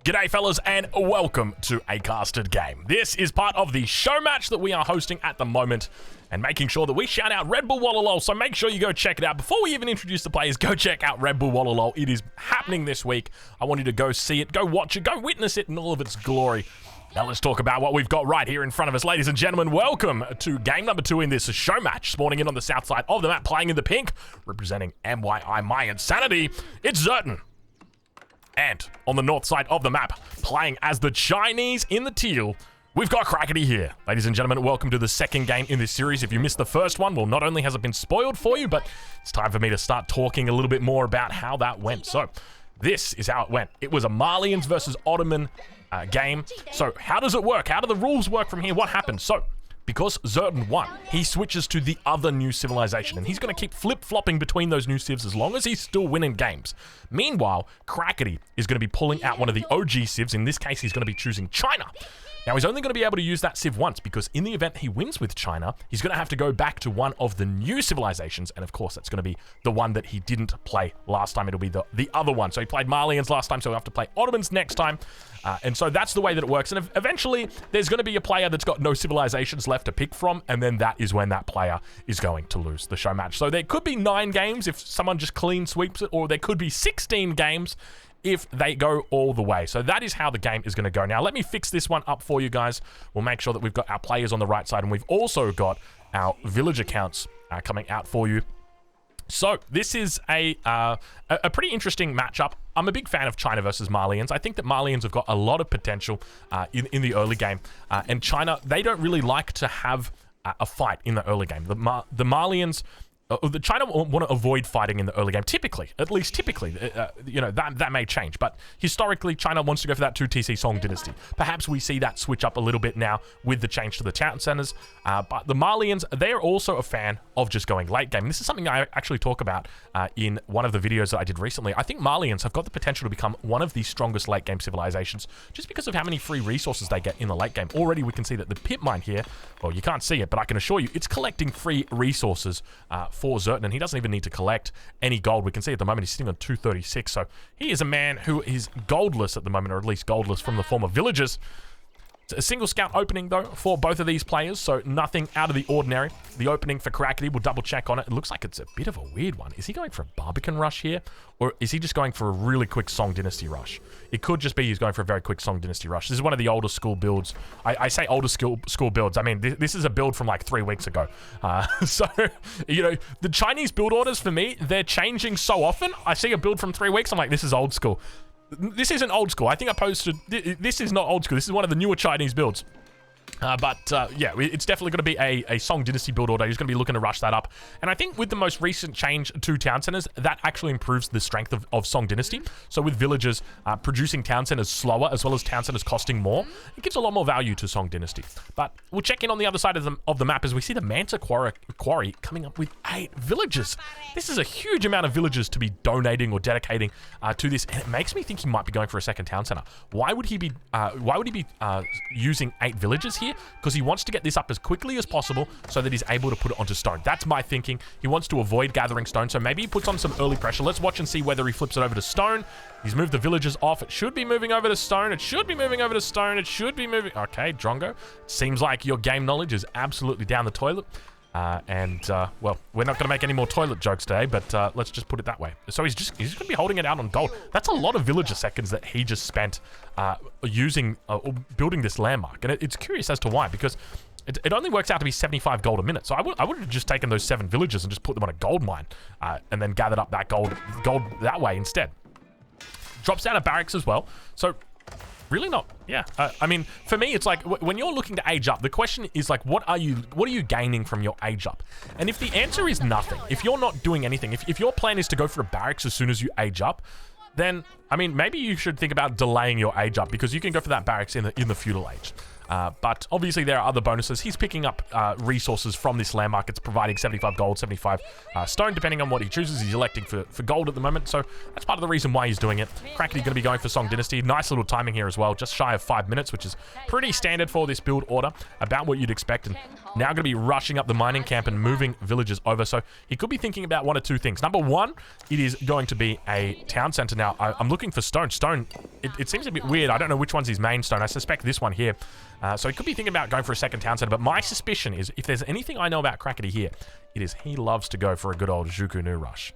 G'day fellas and welcome to A Casted Game. This is part of the show match that we are hosting at the moment and making sure that we shout out Red Bull Wallalol, so make sure you go check it out. Before we even introduce the players, go check out Red Bull Wallalol. It is happening this week. I want you to go see it, go watch it, go witness it in all of its glory. Now let's talk about what we've got right here in front of us. Ladies and gentlemen, welcome to game number 2 in this show match. Spawning in on the south side of the map, playing in the pink, representing MYI My Insanity, it's Zerton. And on the north side of the map, playing as the Chinese in the teal, we've got Crackety here. Ladies and gentlemen, welcome to the second game in this series. If you missed the first one, well, not only has it been spoiled for you, but it's time for me to start talking a little bit more about how that went. So, this is how it went. It was a Malians versus Ottoman game. So, how does it work? How do the rules work from here? What happened? So, because Zerton won, he switches to the other new civilization, and he's going to keep flip-flopping between those new civs as long as he's still winning games. Meanwhile, Crackety is going to be pulling out one of the OG civs. In this case, he's going to be choosing China. Now, he's only going to be able to use that civ once, because in the event he wins with China, he's going to have to go back to one of the new civilizations, and of course, that's going to be the one that he didn't play last time. It'll be the other one. So he played Malians last time, so he'll have to play Ottomans next time. And so that's the way that it works. And eventually, there's going to be a player that's got no civilizations left to pick from, and then that is when that player is going to lose the show match. So there could be 9 games if someone just clean sweeps it, or there could be 16 games if they go all the way. So that is how the game is going to go. Now, let me fix this one up for you guys. We'll make sure that we've got our players on the right side, and we've also got our village accounts coming out for you. So this is a pretty interesting matchup. I'm a big fan of China versus Malians. I think that Malians have got a lot of potential in the early game, and China, they don't really like to have a fight in the early game. The Malians, the China want to avoid fighting in the early game, typically, at least typically. You know, that may change, but historically, China wants to go for that 2TC Song Dynasty. Perhaps we see that switch up a little bit now with the change to the town centers, but the Malians, they are also a fan of just going late game. This is something I actually talk about in one of the videos that I did recently. I think Malians have got the potential to become one of the strongest late game civilizations just because of how many free resources they get in the late game. Already we can see that the pit mine here, well, you can't see it, but I can assure you it's collecting free resources for Zerton, and he doesn't even need to collect any gold. We can see at the moment he's sitting on 236, so he is a man who is goldless at the moment, or at least goldless from the form of villagers. It's a single scout opening, though, for both of these players, so nothing out of the ordinary. The opening for Crackety, we'll double check on it. It looks like it's a bit of a weird one. Is he going for a Barbican rush here, or is he just going for a really quick Song Dynasty rush? It could just be he's going for a very quick Song Dynasty rush. This is one of the older school builds. I say older school builds. I mean, this is a build from like 3 weeks ago. So, you know, the Chinese build orders for me, they're changing so often. I see a build from 3 weeks, I'm like, this is old school. This isn't old school. I think I posted... This is not old school. This is one of the newer Chinese builds. Yeah, it's definitely going to be a Song Dynasty build order. He's going to be looking to rush that up. And I think with the most recent change to town centers, that actually improves the strength of Song Dynasty. So with villagers producing town centers slower, as well as town centers costing more, it gives a lot more value to Song Dynasty. But we'll check in on the other side of the map as we see the Manta Quarry coming up with 8 villagers. This is a huge amount of villagers to be donating or dedicating to this, and it makes me think he might be going for a second town center. Why would he be using 8 villagers here? Because he wants to get this up as quickly as possible so that he's able to put it onto stone. That's my thinking. He wants to avoid gathering stone, so maybe he puts on some early pressure. Let's watch and see whether he flips it over to stone. He's moved the villagers off. It should be moving over to stone. It should be moving over to stone. It should be moving... Okay, Drongo. Seems like your game knowledge is absolutely down the toilet. Well, we're not going to make any more toilet jokes today, but let's just put it that way. So he's just going to be holding it out on gold. That's a lot of villager seconds that he just spent building this landmark. And it's curious as to why, because it only works out to be 75 gold a minute. So I would have just taken those 7 villagers and just put them on a gold mine and then gathered up that gold that way instead. Drops down a barracks as well. So... really not. Yeah. I mean, for me, it's like when you're looking to age up, the question is like, what are you gaining from your age up? And if the answer is nothing, if you're not doing anything, if your plan is to go for a barracks as soon as you age up, then, I mean, maybe you should think about delaying your age up, because you can go for that barracks in the feudal age. But obviously there are other bonuses. He's picking up resources from this landmark. It's providing 75 gold, 75 stone, depending on what he chooses. He's electing for gold at the moment, so that's part of the reason why he's doing it. Crackety going to be going for Song Dynasty. Nice little timing here as well, just shy of 5 minutes, which is pretty standard for this build order, about what you'd expect. And now going to be rushing up the mining camp and moving villagers over, so he could be thinking about one or two things. Number one, it is going to be a town center. Now, I'm looking for stone. Stone, it seems a bit weird. I don't know which one's his main stone. I suspect this one here. So he could be thinking about going for a second town center, but my suspicion is, if there's anything I know about Crackety here, it is he loves to go for a good old Zhuku-Nu rush.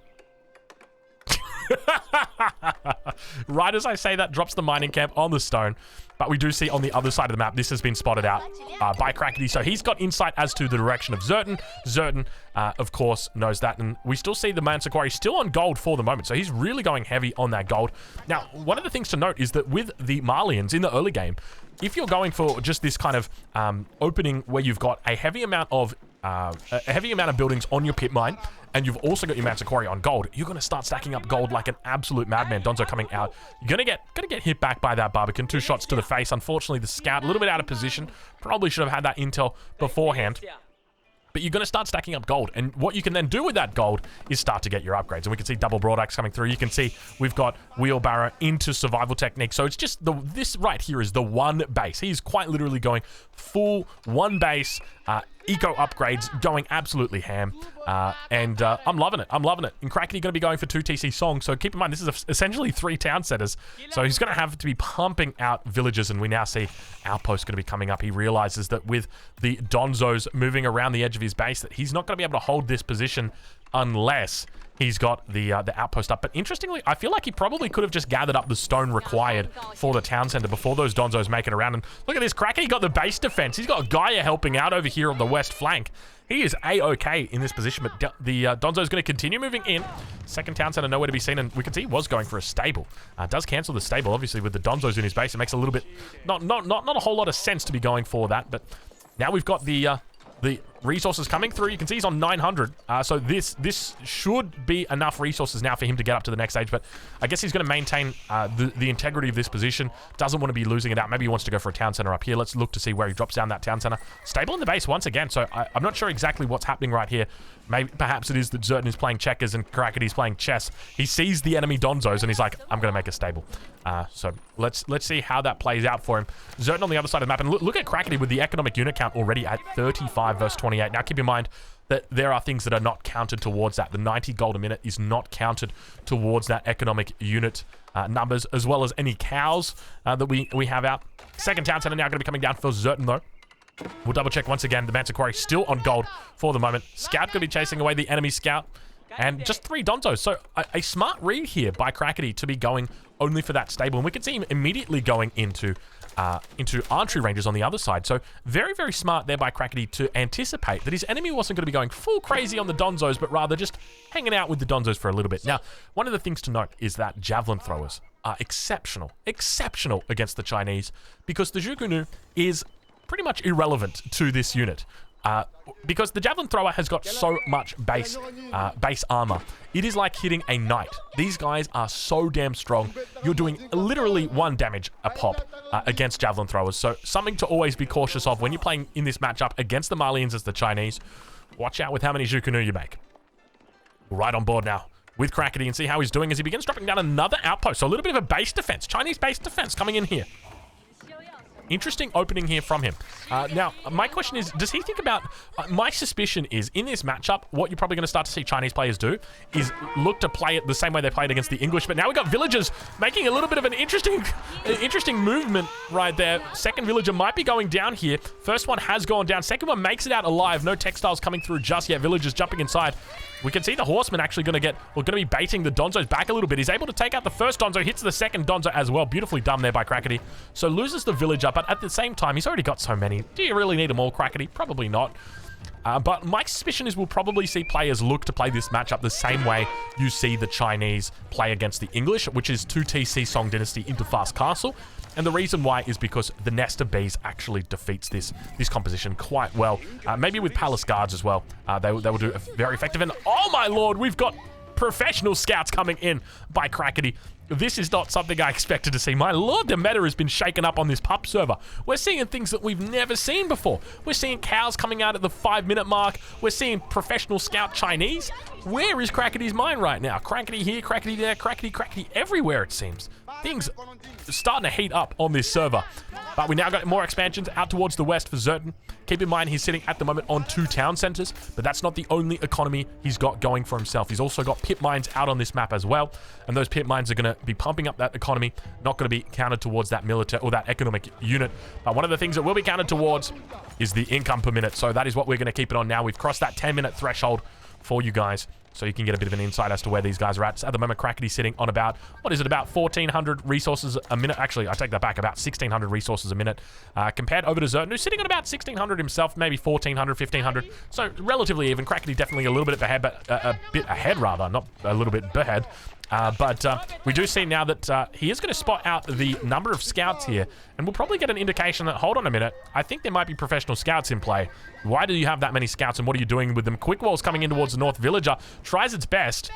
Right as I say that, drops the mining camp on the stone. But we do see on the other side of the map, this has been spotted out by Crackety. So he's got insight as to the direction of Zertan. Zertan, of course, knows that. And we still see the Malians Quarry still on gold for the moment. So he's really going heavy on that gold. Now, one of the things to note is that with the Malians in the early game, if you're going for just this kind of opening where you've got a heavy amount of buildings on your pit mine, and you've also got your Malians Quarry on gold, you're going to start stacking up gold like an absolute madman. Donzo coming out. You're going to get hit back by that Barbican. 2 shots to the face. Unfortunately, the scout a little bit out of position. Probably should have had that intel beforehand. But you're going to start stacking up gold. And what you can then do with that gold is start to get your upgrades. And we can see double broad axe coming through. You can see we've got wheelbarrow into survival technique. So it's just this right here is the one base. He's quite literally going full one base, eco upgrades, going absolutely ham. And I'm loving it. I'm loving it. And Crackety going to be going for 2 TC songs. So keep in mind, this is essentially 3 town centers. So he's going to have to be pumping out villages. And we now see Outpost going to be coming up. He realizes that with the Donzos moving around the edge of his base, that he's not going to be able to hold this position unless he's got the outpost up. But interestingly, I feel like he probably could have just gathered up the stone required for the town center before those Donzos make it around. And look at this, Crackety got the base defense. He's got Gaia helping out over here on the west flank. He is A-OK in this position, but the Donzo's going to continue moving in. Second town center nowhere to be seen, and we can see he was going for a stable. Does cancel the stable, obviously, with the Donzos in his base. It makes a little bit, not a whole lot of sense to be going for that, but now we've got the resources coming through. You can see he's on 900. So this should be enough resources now for him to get up to the next stage. But I guess he's going to maintain the integrity of this position. Doesn't want to be losing it out. Maybe he wants to go for a town center up here. Let's look to see where he drops down that town center. Stable in the base once again. So I'm not sure exactly what's happening right here. Maybe perhaps it is that Zertan is playing checkers and Crackety's playing chess. He sees the enemy Donzos and he's like, I'm going to make a stable. So let's see how that plays out for him. Zertan on the other side of the map. And look at Crackety with the economic unit count already at 35 versus 28. Now keep in mind that there are things that are not counted towards that. The 90 gold a minute is not counted towards that economic unit numbers, as well as any cows that we have out. Second town center now going to be coming down for Zertan though. We'll double check once again. The Malians Quarry still on gold for the moment. Scout going to be chasing away the enemy scout. And just 3 Donzos. So a smart read here by Crackety to be going only for that stable. And we can see him immediately going into archery ranges on the other side. So very, very smart there by Crackety to anticipate that his enemy wasn't going to be going full crazy on the Donzos, but rather just hanging out with the Donzos for a little bit. Now, one of the things to note is that javelin throwers are exceptional against the Chinese, because the Zhuku-Nu is pretty much irrelevant to this unit. Because the javelin thrower has got so much base armor. It is like hitting a knight. These guys are so damn strong. You're doing literally 1 damage a pop against javelin throwers. So something to always be cautious of when you're playing in this matchup against the Malians as the Chinese. Watch out with how many Zhuku-Nu you make. Right on board now with Crackety and see how he's doing as he begins dropping down another outpost. So a little bit of a base defense, Chinese base defense coming in here. Interesting opening here from him. Now, my question is, does he think about... my suspicion is, in this matchup, what you're probably going to start to see Chinese players do is look to play it the same way they played against the English. But now we've got villagers making a little bit of an interesting movement right there. Second villager might be going down here. First one has gone down. Second one makes it out alive. No textiles coming through just yet. Villagers jumping inside. We can see the horseman actually going to be baiting the Donzos back a little bit. He's able to take out the first Donzo, hits the second Donzo as well. Beautifully done there by Crackety. So loses the villager, but at the same time, he's already got so many. Do you really need them all, Crackety? Probably not. But my suspicion is we'll probably see players look to play this matchup the same way you see the Chinese play against the English, which is 2 TC Song Dynasty into Fast Castle. And the reason why is because the Nest of Bees actually defeats this composition quite well. Maybe with Palace Guards as well. They will do a very effective. And oh my lord, we've got professional scouts coming in by Crackety. This is not something I expected to see. My lord, the meta has been shaken up on this pup server. We're seeing things that we've never seen before. We're seeing cows coming out at the 5-minute mark. We're seeing professional scout Chinese. Where is Crackety's mind right now? Crackety here, Crackety there, Crackety everywhere, it seems. Things are starting to heat up on this server. But we now got more expansions out towards the west for Zerton. Keep in mind, he's sitting at the moment on 2 town centers, but that's not the only economy he's got going for himself. He's also got pit mines out on this map as well, and those pit mines are going to be pumping up that economy, not going to be counted towards that military or that economic unit. But one of the things that will be counted towards is the income per minute, so that is what we're going to keep it on now. We've crossed that 10-minute threshold for you guys, so you can get a bit of an insight as to where these guys are at. So at the moment, Crackety's sitting on about, what is it, about 1,400 resources a minute. Actually, I take that back, about 1,600 resources a minute. Compared over to Zerton, who's sitting on about 1,600 himself, maybe 1,400, 1,500. So relatively even. Crackety definitely a little bit ahead, but a bit ahead rather, not a little bit ahead. But we do see now that he is going to spot out the number of scouts here, and we'll probably get an indication that, hold on a minute, I think there might be professional scouts in play. Why do you have that many scouts, and what are you doing with them? Quick Wall's coming in towards the north. Villager tries its best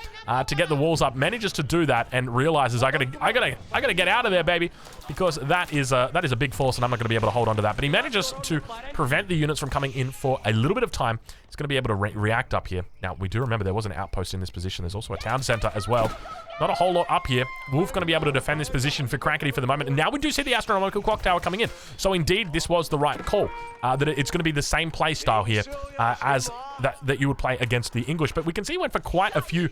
to get the walls up, manages to do that, and realizes I gotta get out of there, baby, because that is a big force, and I'm not going to be able to hold on to that. But he manages to prevent the units from coming in for a little bit of time. He's going to be able to react up here. Now, we do remember there was an outpost in this position. There's also a town center as well. Not a whole lot up here. Wolf going to be able to defend this position for Crackety for the moment. And now we do see the astronomical clock tower coming in. So indeed, this was the right call. That it's going to be the same play style here as that you would play against the English. But we can see he went for quite a few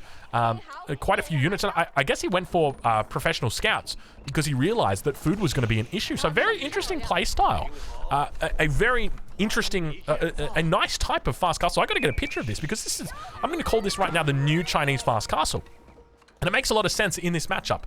units. And I guess he went for professional scouts because he realized that food was going to be an issue. So very interesting play style. A very interesting, a nice type of fast castle. I got to get a picture of this because this is, I'm going to call this right now the new Chinese fast castle. And it makes a lot of sense in this matchup,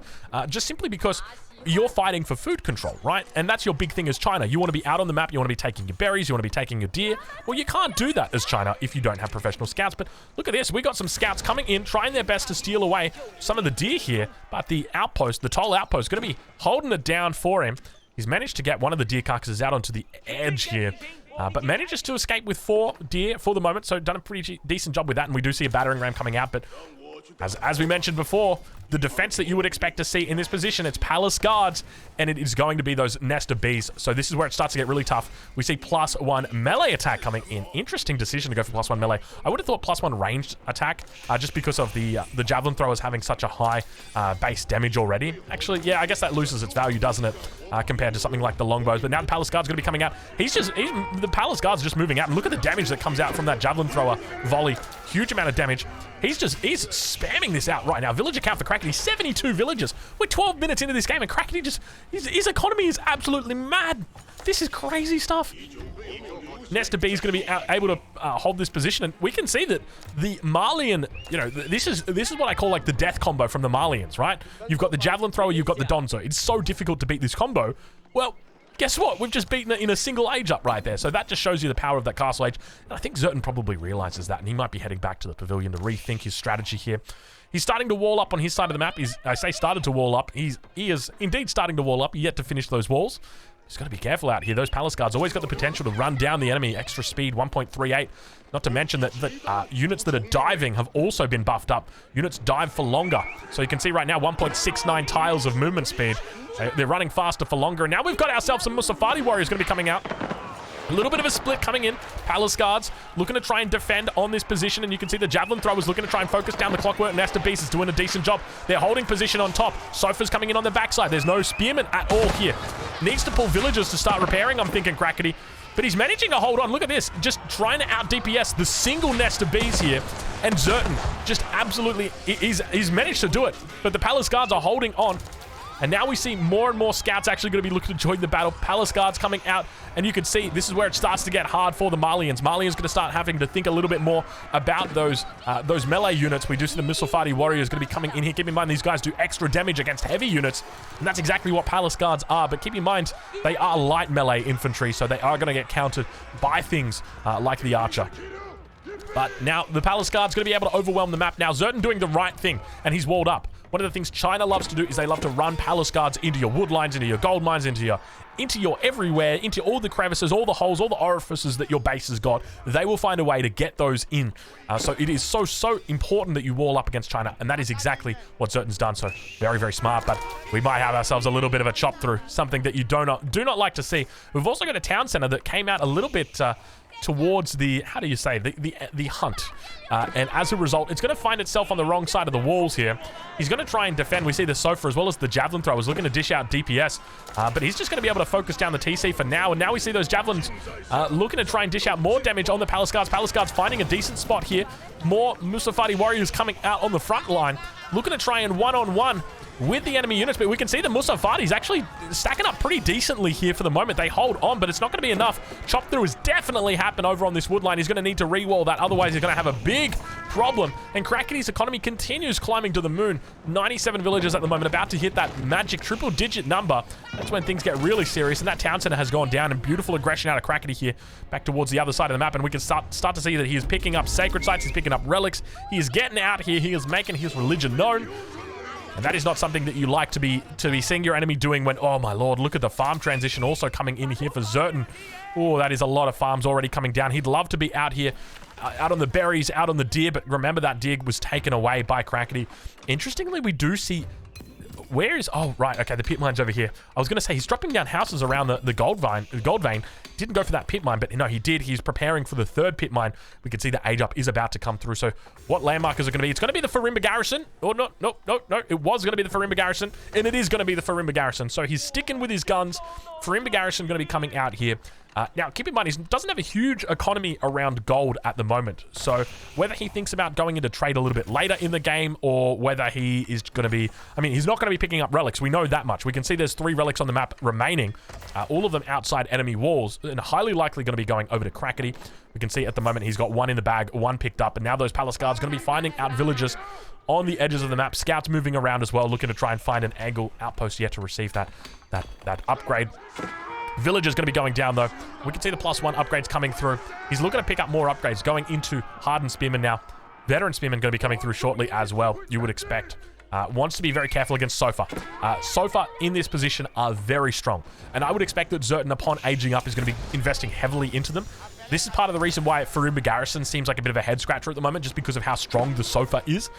just simply because you're fighting for food control, right? And that's your big thing as China. You want to be out on the map, you want to be taking your berries, you want to be taking your deer. Well, you can't do that as China if you don't have professional scouts. But look at this, we got some scouts coming in, trying their best to steal away some of the deer here, but the outpost, the toll outpost, is going to be holding it down for him. He's managed to get one of the deer carcasses out onto the edge here. But manages to escape with 4 deer for the moment, so done a pretty decent job with that, and we do see a battering ram coming out, but as we mentioned before, the defense that you would expect to see in this position, it's palace guards, and it is going to be those nest of bees. So this is where it starts to get really tough. We see +1 melee attack coming in. Interesting decision to go for +1 melee. I would have thought +1 ranged attack, just because of the javelin throwers having such a high base damage already. Actually, yeah, I guess that loses its value, doesn't it, compared to something like the longbows. But now the palace guard's going to be coming out. The palace guard's just moving out, and look at the damage that comes out from that javelin thrower volley. Huge amount of damage. He's spamming this out right now. Villager count for Crackety, 72 villagers. We're 12 minutes into this game, and Crackety his economy is absolutely mad. This is crazy stuff. Nesta B is going to be able to hold this position, and we can see that the Malian, this is what I call like the death combo from the Malians, right? You've got the javelin thrower, you've got the Donzo. It's so difficult to beat this combo. Well, guess what? We've just beaten it in a single age up right there. So that just shows you the power of that castle age. And I think Zerton probably realizes that, and he might be heading back to the pavilion to rethink his strategy here. He's starting to wall up on his side of the map. I say started to wall up. He is indeed starting to wall up, yet to finish those walls. He's got to be careful out here. Those palace guards always got the potential to run down the enemy. Extra speed, 1.38. Not to mention that units that are diving have also been buffed up. Units dive for longer. So you can see right now 1.69 tiles of movement speed. They're running faster for longer. And now we've got ourselves some Musafati warriors going to be coming out. A little bit of a split coming in. Palace guards looking to try and defend on this position, and you can see the javelin throwers looking to try and focus down the clockwork. Nesta Beast is doing a decent job. They're holding position on top. Sofa's coming in on the backside. There's no spearmen at all here. Needs to pull villagers to start repairing, I'm thinking, Crackety. But he's managing to hold on. Look at this. Just trying to out DPS the single nest of bees here. And Zerton just absolutely, he's managed to do it. But the palace guards are holding on. And now we see more and more scouts actually going to be looking to join the battle. Palace guards coming out, and you can see this is where it starts to get hard for the Malians. Malians going to start having to think a little bit more about those melee units. We do see the Musafati warriors going to be coming in here. Keep in mind these guys do extra damage against heavy units, and that's exactly what palace guards are. But keep in mind they are light melee infantry, so they are going to get countered by things like the archer. But now the palace guard's going to be able to overwhelm the map. Now Zerton doing the right thing, and he's walled up. One of the things China loves to do is they love to run palace guards into your wood lines, into your gold mines, into your everywhere, into all the crevices, all the holes, all the orifices that your base has got. They will find a way to get those in. So it is so important that you wall up against China, and that is exactly what Zertan's done. So very smart, but we might have ourselves a little bit of a chop through, something that you do not like to see. We've also got a town center that came out a little bit towards the, how do you say, the hunt. And as a result, it's going to find itself on the wrong side of the walls here. He's going to try and defend. We see the Sofa as well as the Javelin Thrower is looking to dish out DPS. But he's just going to be able to focus down the TC for now. And now we see those Javelins looking to try and dish out more damage on the Palace Guards. Palace Guards finding a decent spot here. More Musafati Warriors coming out on the front line. Looking to try and one-on-one with the enemy units, but we can see the Musafatis actually stacking up pretty decently here for the moment. They hold on, but it's not going to be enough. Chop through has definitely happened over on this wood line. He's going to need to re-wall that, otherwise he's going to have a big problem. And Crackety's economy continues climbing to the moon. 97 villagers at the moment, about to hit that magic triple-digit number. That's when things get really serious, and that town center has gone down, and beautiful aggression out of Crackety here, back towards the other side of the map, and we can start to see that he is picking up sacred sites, he's picking up relics, he is getting out here, he is making his religion known. And that is not something that you like to be seeing your enemy doing when, oh my lord, look at the farm transition also coming in here for Zertan. Oh, that is a lot of farms already coming down. He'd love to be out here, out on the berries, out on the deer, but remember that deer was taken away by Crackety. Interestingly, we do see, where is, oh right, okay, the pit mine's over here. I was going to say he's dropping down houses around the gold vein. Didn't go for that pit mine, but no, he did. He's preparing for the third pit mine. We can see the age up is about to come through. So what landmarkers are going to be? It's going to be the Farimba Garrison. Oh, no. It was going to be the Farimba Garrison, and it is going to be the Farimba Garrison. So he's sticking with his guns. Farimba Garrison going to be coming out here. Now, keep in mind, he doesn't have a huge economy around gold at the moment. So whether he thinks about going into trade a little bit later in the game, or whether he is going to be, I mean, he's not going to be picking up relics. We know that much. We can see there's 3 relics on the map remaining, all of them outside enemy walls, and highly likely going to be going over to Crackety. We can see at the moment he's got 1 in the bag, 1 picked up, and now those Palace Guards going to be finding out villagers on the edges of the map. Scouts moving around as well, looking to try and find an angle outpost yet to receive that upgrade. Villager's going to be going down, though. We can see the +1 upgrades coming through. He's looking to pick up more upgrades, going into Hardened Spearman now. Veteran Spearman going to be coming through shortly as well, you would expect. Wants to be very careful against Sofa. Sofa in this position are very strong, and I would expect that Zertan, upon aging up, is going to be investing heavily into them. This is part of the reason why Farimba Garrison seems like a bit of a head-scratcher at the moment, just because of how strong the Sofa is.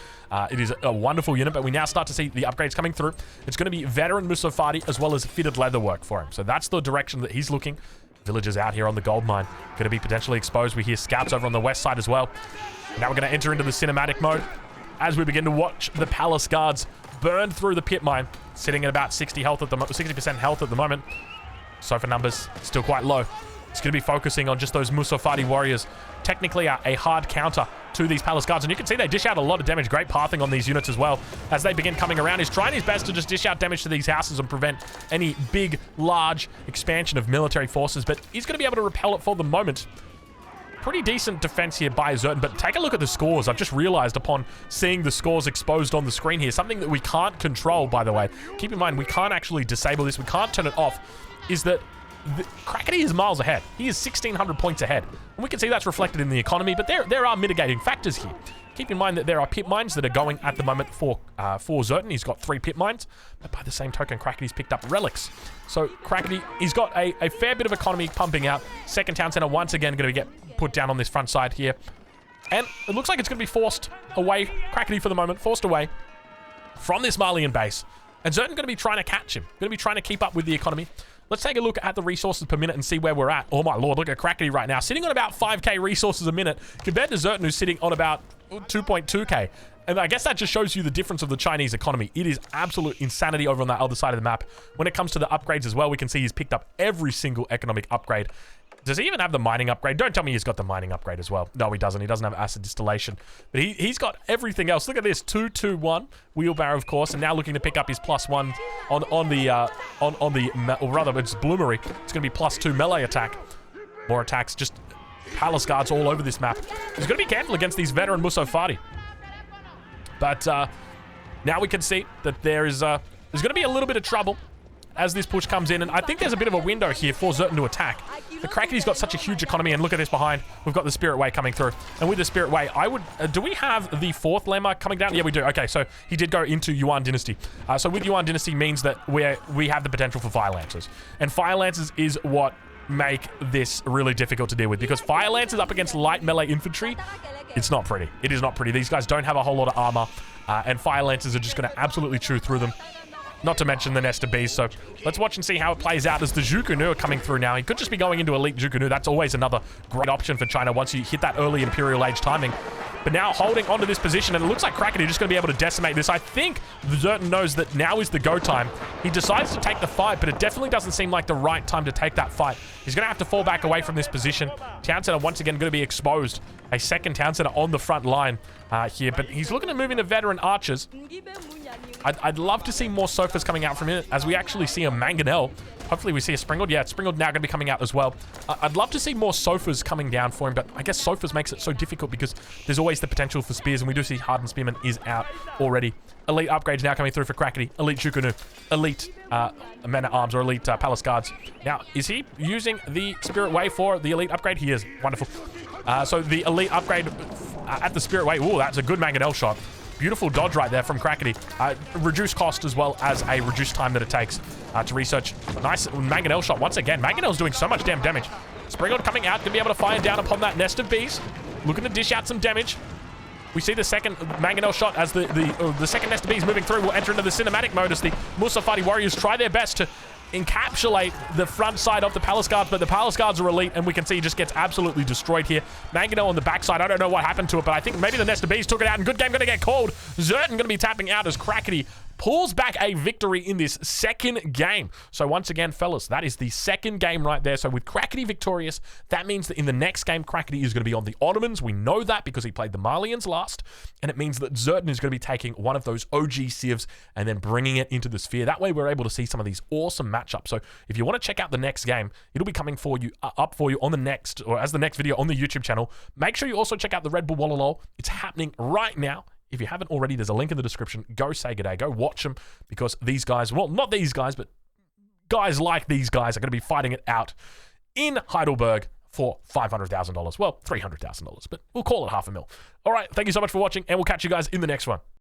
It is a wonderful unit, but we now start to see the upgrades coming through. It's going to be Veteran Musafati as well as fitted leatherwork for him. So that's the direction that he's looking. Villagers out here on the gold mine going to be potentially exposed. We hear scouts over on the west side as well. Now we're going to enter into the cinematic mode as we begin to watch the Palace Guards burn through the pit mine, sitting at about 60% health at the moment. Sofa numbers still quite low. It's going to be focusing on just those Musafati warriors. Technically a hard counter to these Palace Guards. And you can see they dish out a lot of damage. Great pathing on these units as well. As they begin coming around, he's trying his best to just dish out damage to these houses and prevent any big, large expansion of military forces. But he's going to be able to repel it for the moment. Pretty decent defense here by Zertan, but take a look at the scores. I've just realized upon seeing the scores exposed on the screen here, something that we can't control, by the way. Keep in mind, we can't actually disable this. We can't turn it off. Is that Crackety is miles ahead. He is 1,600 points ahead. And we can see that's reflected in the economy, but there are mitigating factors here. Keep in mind that there are pit mines that are going at the moment for Zertan. He's got 3 pit mines, but by the same token, Crackety's picked up relics. So Crackety, he's got a fair bit of economy pumping out. Second town center once again going to get put down on this front side here. And it looks like it's going to be forced away, Crackety for the moment, forced away from this Malian base. And Zertan going to be trying to catch him, going to be trying to keep up with the economy. Let's take a look at the resources per minute and see where we're at. Oh my lord, look at Crackety right now, sitting on about 5k resources a minute, compared to Zertan, who's sitting on about 2.2k. And I guess that just shows you the difference of the Chinese economy. It is absolute insanity over on that other side of the map. When it comes to the upgrades as well, we can see he's picked up every single economic upgrade. Does he even have the mining upgrade? Don't tell me he's got the mining upgrade as well. No, he doesn't. He doesn't have acid distillation. But he's got everything else. Look at this. 221 wheelbarrow, of course. And now looking to pick up his +1 on the, or rather, it's Bloomery. It's going to be +2 melee attack. More attacks. Just Palace Guards all over this map. He's going to be careful against these veteran Musafati. But now we can see that there's going to be a little bit of trouble as this push comes in, and I think there's a bit of a window here for Zerton to attack. The Krakeny's got such a huge economy, and look at this behind. We've got the Spirit Way coming through. And with the Spirit Way, I would... do we have the 4th lemma coming down? Yeah, we do. Okay, so he did go into Yuan Dynasty. So with Yuan Dynasty means that we have the potential for Fire Lancers. And Fire Lancers is what make this really difficult to deal with, because Fire Lancers up against light melee infantry, it's not pretty. It is not pretty. These guys don't have a whole lot of armor, and Fire Lancers are just going to absolutely chew through them. Not to mention the Nest of Bees. So let's watch and see how it plays out as the Zhukunu are coming through now. He could just be going into Elite Zhukunu. That's always another great option for China once you hit that early Imperial Age timing. But now holding onto this position, and it looks like Krakeny just going to be able to decimate this. I think Zerton knows that now is the go time. He decides to take the fight, but it definitely doesn't seem like the right time to take that fight. He's going to have to fall back away from this position. Town Center once again going to be exposed. A second Town Center on the front line here, but he's looking to move into veteran archers. I'd love to see more Sofas coming out from it, as we actually see a Mangonel. Hopefully we see a Springald. Yeah, Springald now going to be coming out as well. I'd love to see more Sofas coming down for him, but I guess Sofas makes it so difficult because there's always the potential for spears, and we do see Hardened Spearman is out already. Elite upgrades now coming through for Krakeny. Elite Zhukunu. Elite Men-at-Arms or Elite Palace Guards. Now, is he using the Spirit Way for the Elite upgrade? He is. Wonderful. So the Elite upgrade at the Spirit Way. Ooh, that's a good Mangonel shot. Beautiful dodge right there from Krakeny. Reduced cost as well as a reduced time that it takes to research. Nice Mangonel shot once again. Mangonel's doing so much damn damage. Springald coming out, gonna be able to fire down upon that Nest of Bees. Looking to dish out some damage. We see the second Mangonel shot as the second Nest of Bees moving through. Will enter into the cinematic mode as the Musafati Warriors try their best to encapsulate the front side of the Palace Guards, but the Palace Guards are elite, and we can see he just gets absolutely destroyed here. Mangonel on the backside, I don't know what happened to it, but I think maybe the Nest of Bees took it out, and good game going to get called. Zerton going to be tapping out as Krakeny pulls back a victory in this second game. So once again, fellas, that is the second game right there. So with Krakeny victorious, that means that in the next game, Krakeny is going to be on the Ottomans. We know that because he played the Malians last, and it means that Zerton is going to be taking one of those OG civs and then bringing it into the sphere. That way, we're able to see some of these awesome matchups. So if you want to check out the next game, it'll be coming for you up for you on the next, or as the next video on the YouTube channel. Make sure you also check out the Red Bull Wallalol. It's happening right now. If you haven't already, there's a link in the description. Go say good day. Go watch them, because these guys, well, not these guys, but guys like these guys are going to be fighting it out in Heidelberg for $500,000. Well, $300,000, but we'll call it $500,000. All right, thank you so much for watching, and we'll catch you guys in the next one.